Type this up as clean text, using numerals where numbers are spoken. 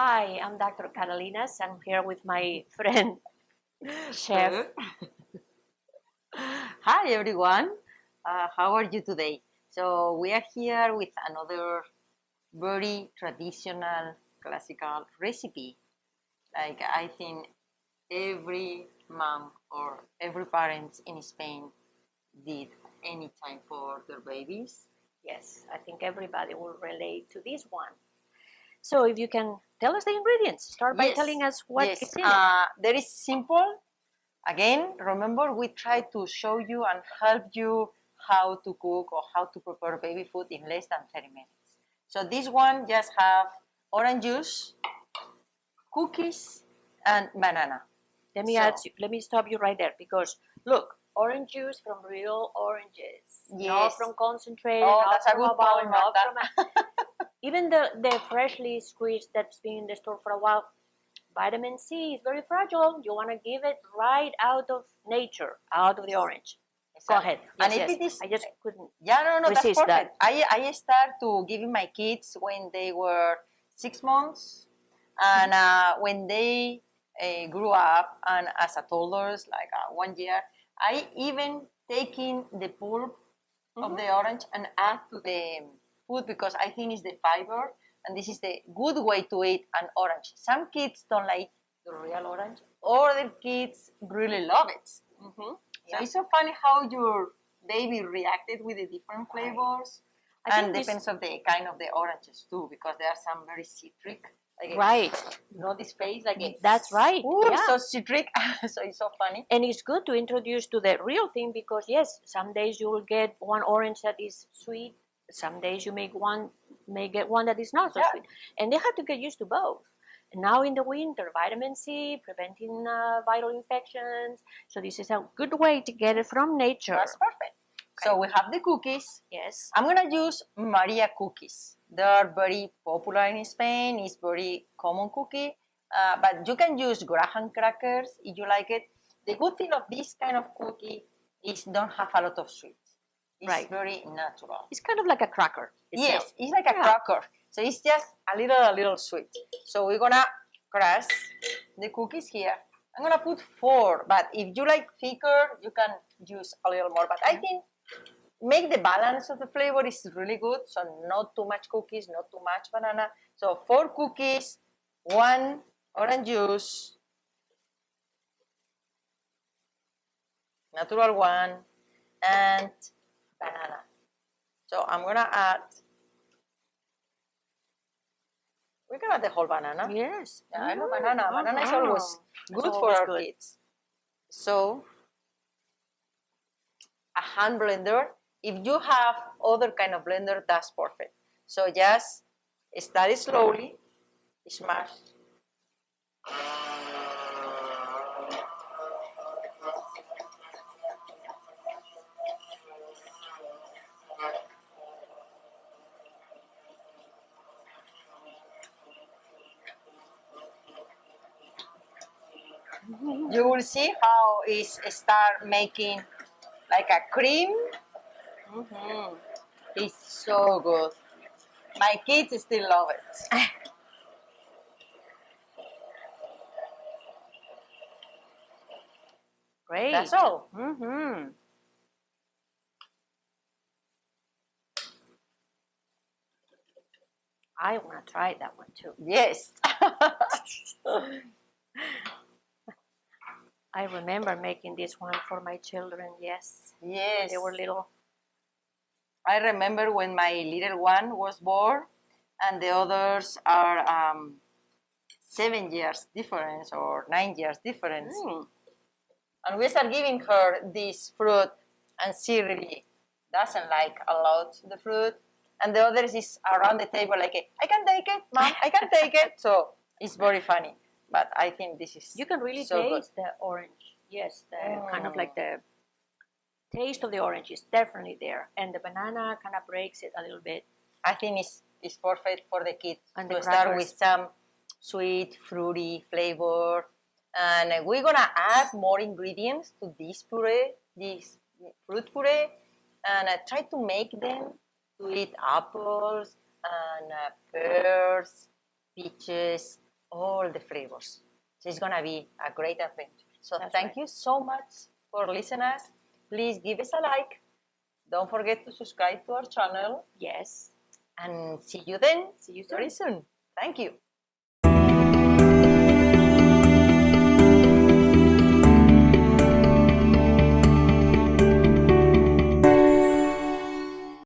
Hi, I'm Dr. Katalenas. I'm here with my friend, Chef. Hi everyone, how are you today? So we are here with another very traditional classical recipe. Like I think every mom or every parent in Spain did any time for their babies. Yes, I think everybody will relate to this one. So if you can tell us the ingredients, start by telling us what yes. is in it. There is simple. Again, remember we try to show you and help you how to cook or how to prepare baby food in less than 30 minutes. So this one just have orange juice, cookies, and banana. Let me stop you right there because look, orange juice from real oranges, not Yes. from concentrated, Oh, not that's a from good a bottle, point, not Marta. from even the freshly squeezed that's been in the store for a while. Vitamin C is very fragile. You want to give it right out of nature, out of the orange. Go ahead. And Yes, if yes. it is, I just couldn't that's resist perfect. that. I start to giving my kids when they were 6 months, and when they grew up and as a toddlers, like 1 year, I even taking the pulp of the orange and add to the food because I think it's the fiber and this is the good way to eat an orange. Some kids don't like the real orange, other kids really love it. So it's so funny how your baby reacted with the different flavors. And depends on the kind of the oranges too, because there are some very citric. Like Right. This face, like That's right. Ooh, Yeah. so citric. So it's so funny. And it's good to introduce to the real thing because yes, some days you will get one orange that is sweet. Some days you may get one that is not so sweet, and they have to get used to both. And now in the winter, vitamin C preventing viral infections. So this is a good way to get it from nature. That's perfect. Okay. So we have the cookies. Yes. I'm gonna use Maria cookies. They are very popular in Spain. It's very common cookie. But you can use Graham crackers if you like it. The good thing of this kind of cookie is don't have a lot of sweet. It's very natural. It's kind of like a cracker itself. Yes, it's like a cracker. So it's just a little sweet. So we're gonna crush the cookies here. I'm gonna put 4, but if you like thicker, you can use a little more. But I think make the balance of the flavor is really good. So not too much cookies, not too much banana. So 4 cookies, 1 orange juice, natural one, and banana. So I'm gonna add. We're gonna add the whole banana. Yes. Yeah, I love banana. Banana is always good for our kids. So a hand blender. If you have other kind of blender, that's perfect. So just start slowly, smash. You will see how it start making like a cream. It's so good. My kids still love it. Great. That's all. I want to try that one too. Yes. I remember making this one for my children. Yes. Yes. They were little. I remember when my little one was born, and the others are 7 years difference or 9 years difference. And we start giving her this fruit, and she really doesn't like a lot the fruit. And the others is around the table like, I can take it, mom, I can take it. So it's very funny. But I think this is you can really so taste the orange. Yes, the kind of like the taste of the orange is definitely there, and the banana kind of breaks it a little bit. I think it's perfect for the kids and to start with some sweet, fruity flavor. And we're gonna add more ingredients to this puree, this fruit puree, and try to make them to eat apples and pears, peaches, all the flavors. So it's going to be a great adventure. So That's thank right. you so much for listening us. Please give us a like. Don't forget to subscribe to our channel. Yes. And see you then. See you Very soon. soon. Thank you.